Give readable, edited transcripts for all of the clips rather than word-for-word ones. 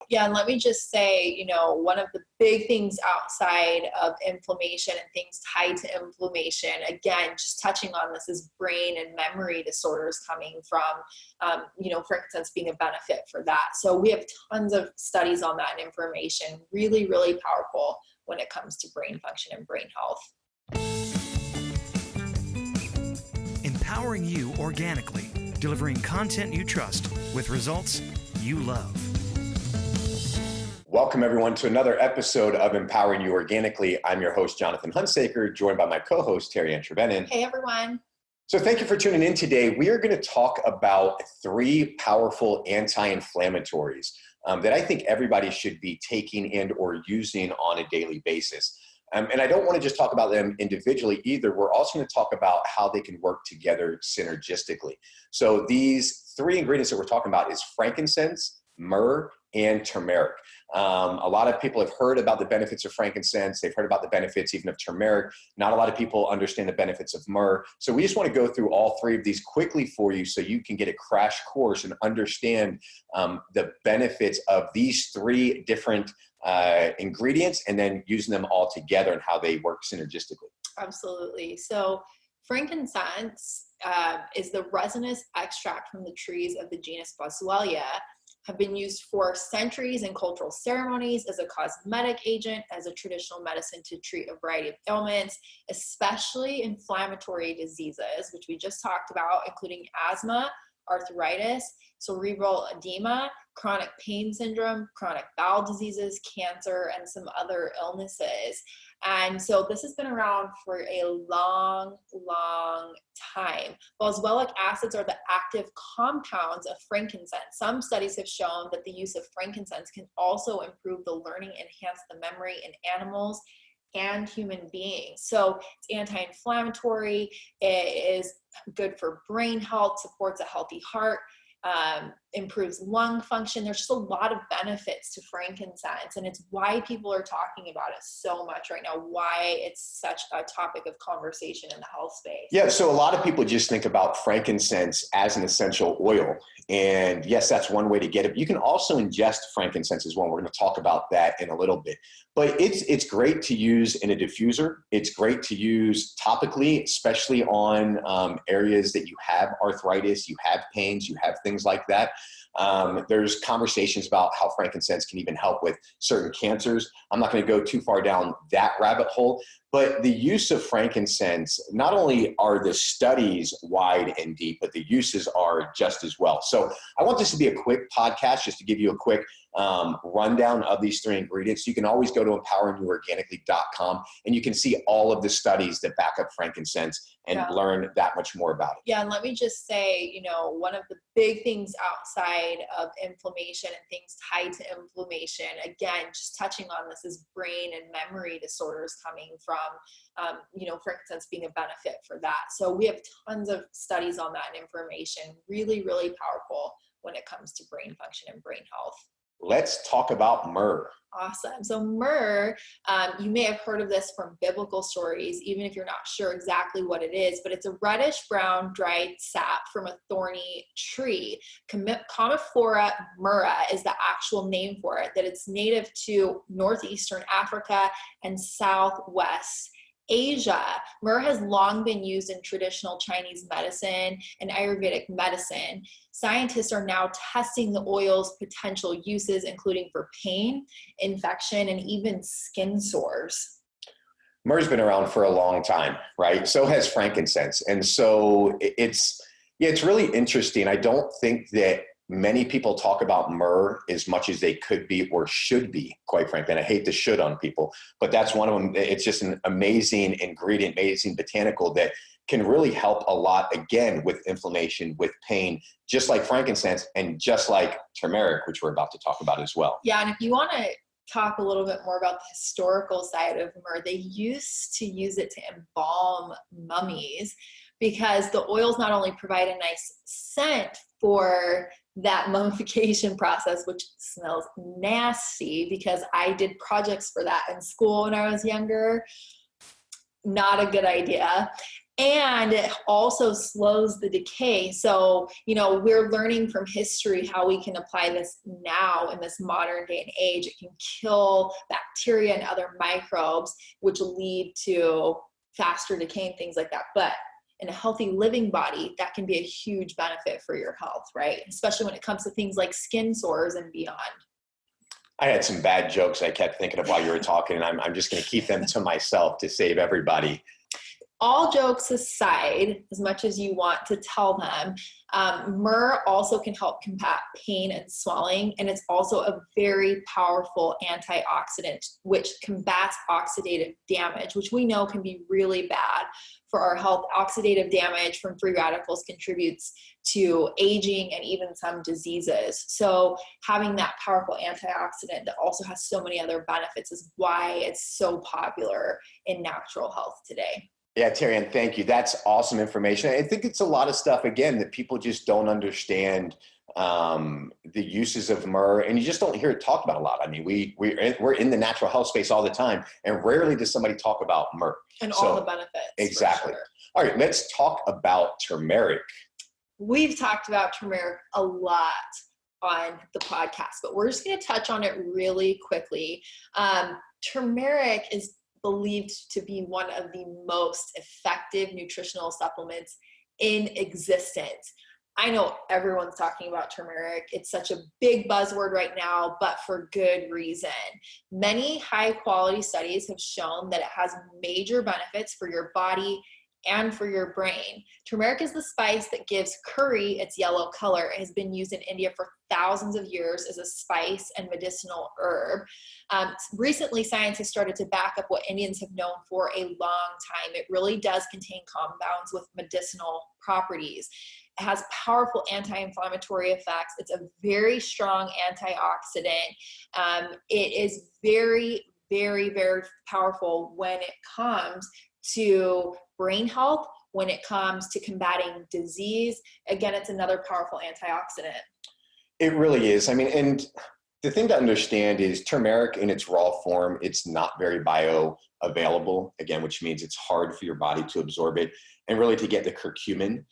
Yeah, and let me just say, one of the big things outside of inflammation and things tied to inflammation, again, just touching on this, is brain and memory disorders coming from, frankincense being a benefit for that. So we have tons of studies on that and information, really, really powerful when it comes to brain function and brain health. Empowering you organically, delivering content you trust with results you love. Welcome, everyone, to another episode of Empowering You Organically. I'm your host, Jonathan Hunsaker, joined by my co-host, Terry Ann Trevenin. Hey, everyone. So thank you for tuning in today. We are going to talk about 3 powerful anti-inflammatories that I think everybody should be taking and or using on a daily basis. And I don't want to just talk about them individually either. We're also going to talk about how they can work together synergistically. So these 3 ingredients that we're talking about is frankincense, myrrh, and turmeric. A lot of people have heard about the benefits of frankincense. They've heard about the benefits even of turmeric. Not a lot of people understand the benefits of myrrh. So we just want to go through all 3 of these quickly for you so you can get a crash course and understand the benefits of these 3 different ingredients and then using them all together and how they work synergistically. Absolutely. So frankincense is the resinous extract from the trees of the genus Boswellia, have been used for centuries in cultural ceremonies as a cosmetic agent, as a traditional medicine to treat a variety of ailments, especially inflammatory diseases, which we just talked about, including asthma, arthritis, cerebral edema, chronic pain syndrome, chronic bowel diseases, cancer, and some other illnesses. And so this has been around for a long, long time. Boswellic acids are the active compounds of frankincense. Some studies have shown that the use of frankincense can also improve the learning, enhance the memory in animals and human beings. So it's anti-inflammatory, it is good for brain health, supports a healthy heart, improves lung function. There's just a lot of benefits to frankincense, and it's why people are talking about it so much right now, why it's such a topic of conversation in the health space. Yeah, so a lot of people just think about frankincense as an essential oil. And yes, that's one way to get it. You can also ingest frankincense as well. We're going to talk about that in a little bit. But it's great to use in a diffuser. It's great to use topically, especially on areas that you have arthritis, you have pains, you have things like that. There's conversations about how frankincense can even help with certain cancers. I'm not going to go too far down that rabbit hole, but the use of frankincense, not only are the studies wide and deep, but the uses are just as well. So I want this to be a quick podcast just to give you a quick rundown of these 3 ingredients. You can always go to empoweringyouorganically.com and you can see all of the studies that back up frankincense and learn that much more about it. Yeah, and let me just say, one of the big things outside of inflammation and things tied to inflammation, again, just touching on this, is brain and memory disorders coming from, frankincense being a benefit for that. So we have tons of studies on that and information, really, really powerful when it comes to brain function and brain health. Let's talk about myrrh. Awesome. So myrrh, you may have heard of this from biblical stories, even if you're not sure exactly what it is, but it's a reddish-brown dried sap from a thorny tree. Commiphora myrrha is the actual name for it, that it's native to northeastern Africa and southwest Asia. Myrrh has long been used in traditional Chinese medicine and Ayurvedic medicine. Scientists are now testing the oil's potential uses, including for pain, infection, and even skin sores. Myrrh's been around for a long time, right? So has frankincense. And so it's really interesting. I don't think that many people talk about myrrh as much as they could be or should be, quite frankly. And I hate to should on people, but that's one of them. It's just an amazing ingredient, amazing botanical that can really help a lot, again, with inflammation, with pain, just like frankincense and just like turmeric, which we're about to talk about as well. Yeah, and if you want to talk a little bit more about the historical side of myrrh, they used to use it to embalm mummies because the oils not only provide a nice scent for that mummification process, which smells nasty because I did projects for that in school when I was younger. Not a good idea. And it also slows the decay. So, we're learning from history how we can apply this now in this modern day and age. It can kill bacteria and other microbes, which lead to faster decay and things like that. But in a healthy living body, that can be a huge benefit for your health, right? Especially when it comes to things like skin sores and beyond. I had some bad jokes I kept thinking of while you were talking, and I'm just going to keep them to myself to save everybody. All jokes aside, as much as you want to tell them, myrrh also can help combat pain and swelling, and it's also a very powerful antioxidant, which combats oxidative damage, which we know can be really bad for our health. Oxidative damage from free radicals contributes to aging and even some diseases. So having that powerful antioxidant that also has so many other benefits is why it's so popular in natural health today. Yeah, Terry, and thank you. That's awesome information. I think it's a lot of stuff, again, that people just don't understand the uses of myrrh, and you just don't hear it talked about a lot. I mean, we're in the natural health space all the time, and rarely does somebody talk about myrrh. And all the benefits. Exactly. Sure. All right, let's talk about turmeric. We've talked about turmeric a lot on the podcast, but we're just going to touch on it really quickly. Turmeric is believed to be one of the most effective nutritional supplements in existence. I know everyone's talking about turmeric. It's such a big buzzword right now, but for good reason. Many high quality studies have shown that it has major benefits for your body and for your brain. Turmeric is the spice that gives curry its yellow color. It has been used in India for thousands of years as a spice and medicinal herb. Recently, scientists started to back up what Indians have known for a long time. It really does contain compounds with medicinal properties. It has powerful anti-inflammatory effects. It's a very strong antioxidant. It is very, very, very powerful when it comes to brain health, when it comes to combating disease. Again, it's another powerful antioxidant. It really is. I mean, and the thing to understand is turmeric in its raw form, it's not very bioavailable, again, which means it's hard for your body to absorb it. And really to get the curcumin,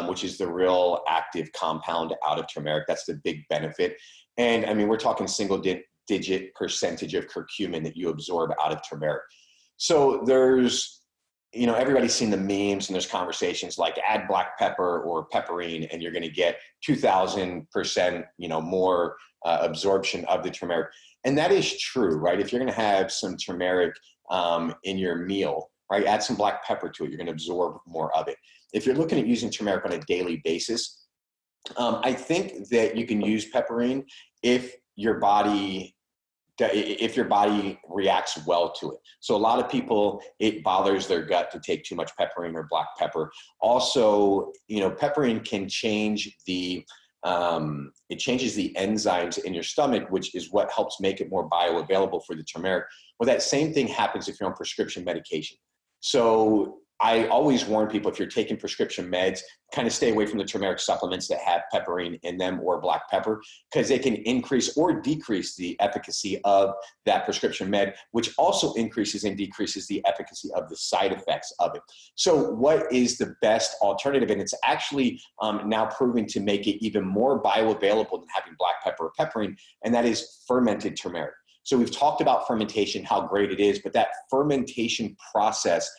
which is the real active compound out of turmeric, that's the big benefit. And I mean, we're talking single-digit percentage of curcumin that you absorb out of turmeric. So there's, everybody's seen the memes, and there's conversations like add black pepper or pepperine and you're going to get 2,000%, more absorption of the turmeric. And that is true, right? If you're going to have some turmeric in your meal, right, add some black pepper to it, you're going to absorb more of it. If you're looking at using turmeric on a daily basis, I think that you can use pepperine if your body reacts well to it. So a lot of people, it bothers their gut to take too much pepperine or black pepper. Also, pepperine can change it changes the enzymes in your stomach, which is what helps make it more bioavailable for the turmeric. Well, that same thing happens if you're on prescription medication. So I always warn people, if you're taking prescription meds, kind of stay away from the turmeric supplements that have pepperine in them or black pepper, because they can increase or decrease the efficacy of that prescription med, which also increases and decreases the efficacy of the side effects of it. So what is the best alternative? And it's actually now proving to make it even more bioavailable than having black pepper or pepperine, and that is fermented turmeric. So we've talked about fermentation, how great it is, but that fermentation process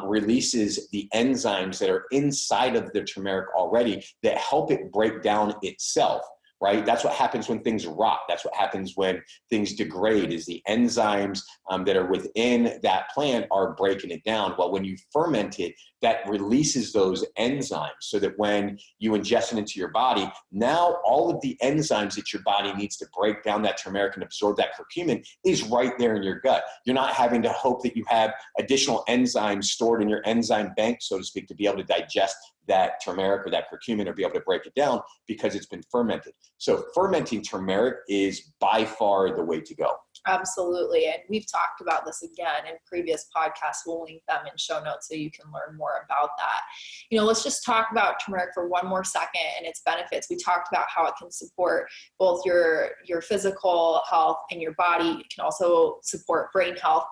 releases the enzymes that are inside of the turmeric already that help it break down itself, right? That's what happens when things rot. That's what happens when things degrade, is the enzymes that are within that plant are breaking it down. Well, when you ferment it, that releases those enzymes so that when you ingest it into your body, now all of the enzymes that your body needs to break down that turmeric and absorb that curcumin is right there in your gut. You're not having to hope that you have additional enzymes stored in your enzyme bank, so to speak, to be able to digest that turmeric or that curcumin or be able to break it down because it's been fermented. So fermenting turmeric is by far the way to go. Absolutely. And we've talked about this again in previous podcasts. We'll link them in show notes so you can learn more about that. Let's just talk about turmeric for one more second and its benefits. We talked about how it can support both your physical health and your body. It can also support brain health.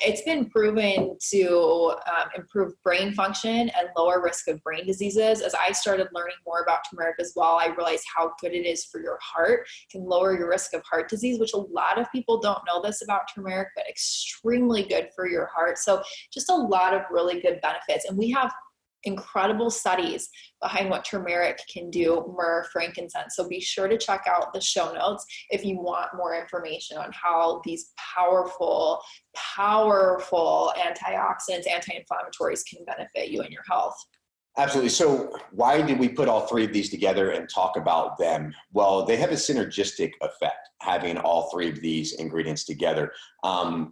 It's been proven to improve brain function and lower risk of brain diseases. As I started learning more about turmeric as well, I realized how good it is for your heart. It can lower your risk of heart disease, which a lot of people don't know this about turmeric, but extremely good for your heart. So just a lot of really good benefits. And we have incredible studies behind what turmeric can do, myrrh, frankincense. So be sure to check out the show notes if you want more information on how these powerful antioxidants, anti-inflammatories can benefit you and your health. Absolutely. So why did we put all three of these together and talk about them? Well, they have a synergistic effect, having all three of these ingredients together.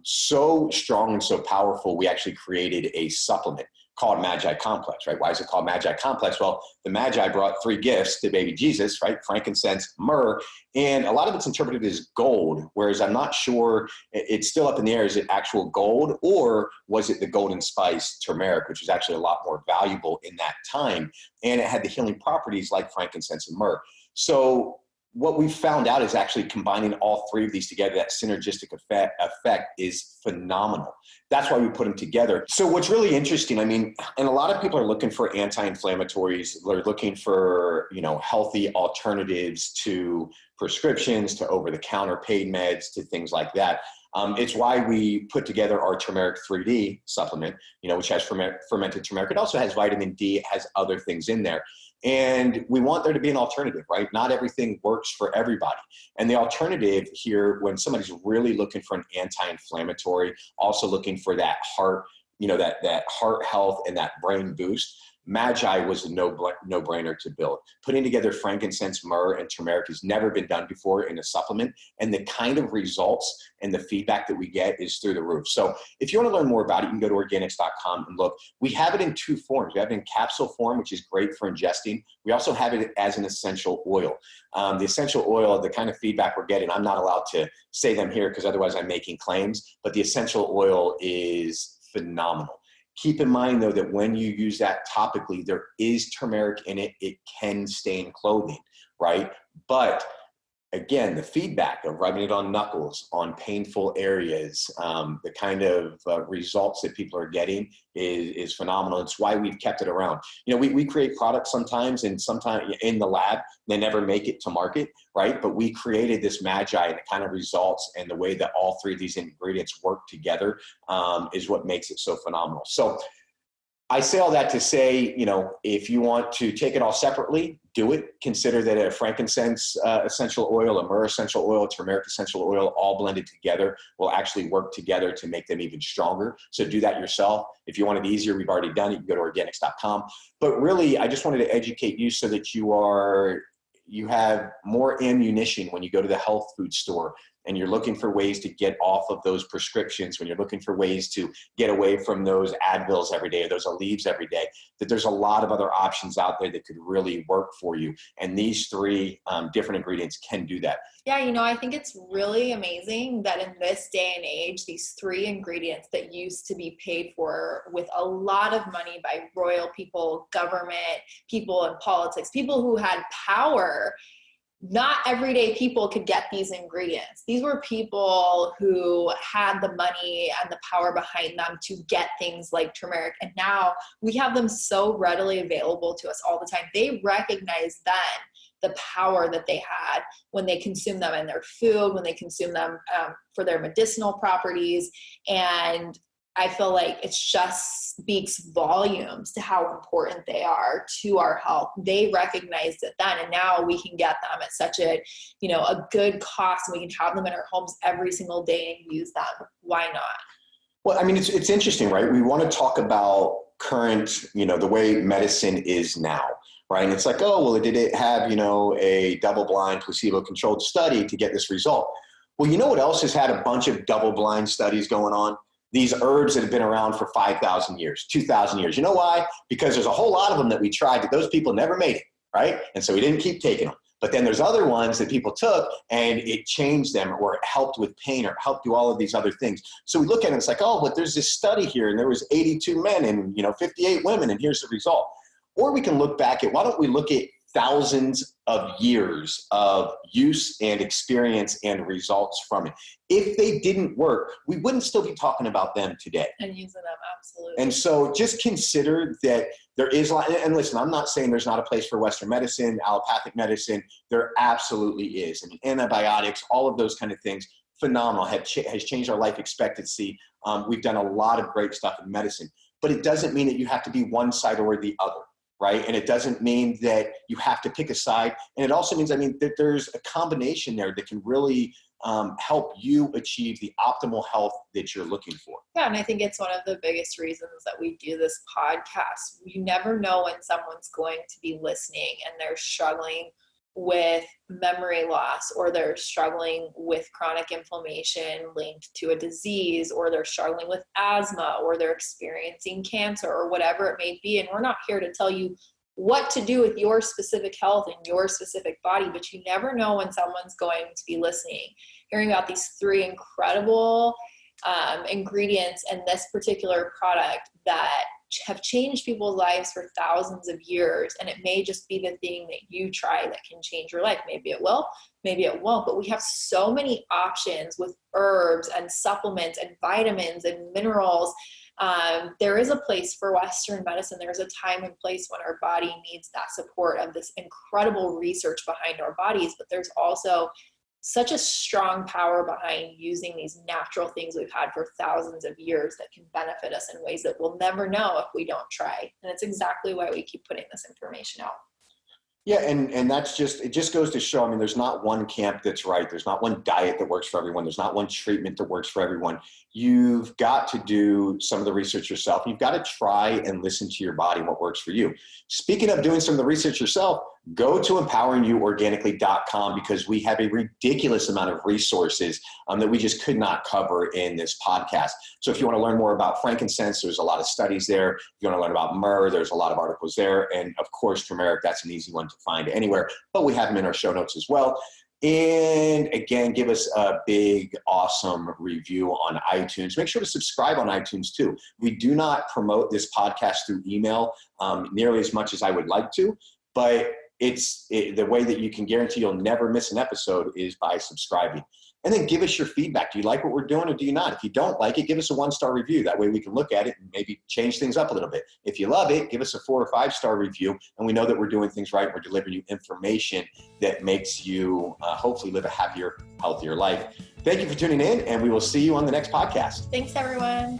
So strong and so powerful, we actually created a supplement called Magi Complex, right? Why is it called Magi Complex? Well, the Magi brought three gifts to baby Jesus, right? Frankincense, myrrh, and a lot of it's interpreted as gold, whereas I'm not sure, it's still up in the air. Is it actual gold, or was it the golden spice turmeric, which was actually a lot more valuable in that time, and it had the healing properties like frankincense and myrrh. So what we found out is actually combining all three of these together, that synergistic effect is phenomenal. That's why we put them together. So what's really interesting, and a lot of people are looking for anti-inflammatories. They're looking for, healthy alternatives to prescriptions, to over-the-counter pain meds, to things like that. It's why we put together our turmeric 3D supplement, which has fermented turmeric. It also has vitamin D. It has other things in there. And we want there to be an alternative, right? Not everything works for everybody. And the alternative here, when somebody's really looking for an anti-inflammatory, also looking for that heart, that heart health and that brain boost, Magi was a no-brainer to build. Putting together frankincense, myrrh, and turmeric has never been done before in a supplement, and the kind of results and the feedback that we get is through the roof. So if you want to learn more about it, you can go to Organixx.com and look. We have it in two forms. We have it in capsule form, which is great for ingesting. We also have it as an essential oil. The essential oil, the kind of feedback we're getting, I'm not allowed to say them here because otherwise I'm making claims, but the essential oil is phenomenal. Keep in mind, though, that when you use that topically, there is turmeric in it. It can stain clothing, right? But again, the feedback of rubbing it on knuckles, on painful areas, the kind of results that people are getting is phenomenal. It's why we've kept it around. We create products sometimes, and sometimes in the lab, they never make it to market, right? But we created this Magi, and the kind of results and the way that all three of these ingredients work together is what makes it so phenomenal. So I say all that to say, if you want to take it all separately, do it. Consider that a frankincense essential oil, a myrrh essential oil, turmeric essential oil, all blended together will actually work together to make them even stronger. So do that yourself. If you want it easier, we've already done it. You can go to Organixx.com. But really, I just wanted to educate you so that you have more ammunition when you go to the health food store and you're looking for ways to get off of those prescriptions, when you're looking for ways to get away from those Advils every day or those Aleve every day, that there's a lot of other options out there that could really work for you. And these three different ingredients can do that. Yeah, I think it's really amazing that in this day and age, these three ingredients that used to be paid for with a lot of money by royal people, government, people in politics, people who had power, not everyday people could get these ingredients. These were people who had the money and the power behind them to get things like turmeric. And now we have them so readily available to us all the time. They recognize then the power that they had when they consume them in their food, when they consume them for their medicinal properties. And I feel like it just speaks volumes to how important they are to our health. They recognized it then, and now we can get them at such a good cost, and we can have them in our homes every single day and use them. Why not? Well, it's interesting, right? We want to talk about current, the way medicine is now, right? And it's like, oh, well, did it have, a double-blind, placebo-controlled study to get this result? Well, you know what else has had a bunch of double-blind studies going on? these herbs that have been around for 5,000 years, 2,000 years. You know why? Because there's a whole lot of them that we tried that those people never made it, right? And so we didn't keep taking them. But then there's other ones that people took and it changed them, or it helped with pain, or helped do all of these other things. So we look at it, it's like, oh, but there's this study here and there was 82 men and 58 women, and here's the result. Or we can look back at, why don't we look at thousands of years of use and experience and results from it. If they didn't work, we wouldn't still be talking about them today. And using them, absolutely. And so just consider that there is a lot, and listen, I'm not saying there's not a place for Western medicine, allopathic medicine. There absolutely is. I mean, antibiotics, all of those kind of things, phenomenal, has changed our life expectancy. We've done a lot of great stuff in medicine, but it doesn't mean that you have to be one side or the other. Right? And it doesn't mean that you have to pick a side. And it also means, that there's a combination there that can really help you achieve the optimal health that you're looking for. Yeah, and I think it's one of the biggest reasons that we do this podcast. You never know when someone's going to be listening and they're struggling with memory loss, or they're struggling with chronic inflammation linked to a disease, or they're struggling with asthma, or they're experiencing cancer, or whatever it may be. And we're not here to tell you what to do with your specific health and your specific body, but you never know when someone's going to be listening, hearing about these 3 incredible ingredients in this particular product that have changed people's lives for thousands of years. And it may just be the thing that you try that can change your life. Maybe it will, maybe it won't, but we have so many options with herbs and supplements and vitamins and minerals. There is a place for Western medicine. There's a time and place when our body needs that support of this incredible research behind our bodies, but there's also such a strong power behind using these natural things we've had for thousands of years that can benefit us in ways that we'll never know if we don't try. And it's exactly why we keep putting this information out. Yeah, and it just goes to show, there's not one camp that's right. There's not one diet that works for everyone. There's not one treatment that works for everyone. You've got to do some of the research yourself. You've got to try and listen to your body and what works for you. Speaking of doing some of the research yourself, go to empoweringyouorganically.com, because we have a ridiculous amount of resources that we just could not cover in this podcast. So if you want to learn more about frankincense, there's a lot of studies there. If you want to learn about myrrh, there's a lot of articles there. And of course, turmeric, that's an easy one to find anywhere, but we have them in our show notes as well. And again, give us a big, awesome review on iTunes. Make sure to subscribe on iTunes too. We do not promote this podcast through email nearly as much as I would like to, but the way that you can guarantee you'll never miss an episode is by subscribing. And then give us your feedback. Do you like what we're doing or do you not? If you don't like it, give us a 1-star review. That way we can look at it and maybe change things up a little bit. If you love it, give us a 4 or 5-star review. And we know that we're doing things right. We're delivering you information that makes you hopefully live a happier, healthier life. Thank you for tuning in, and we will see you on the next podcast. Thanks, everyone.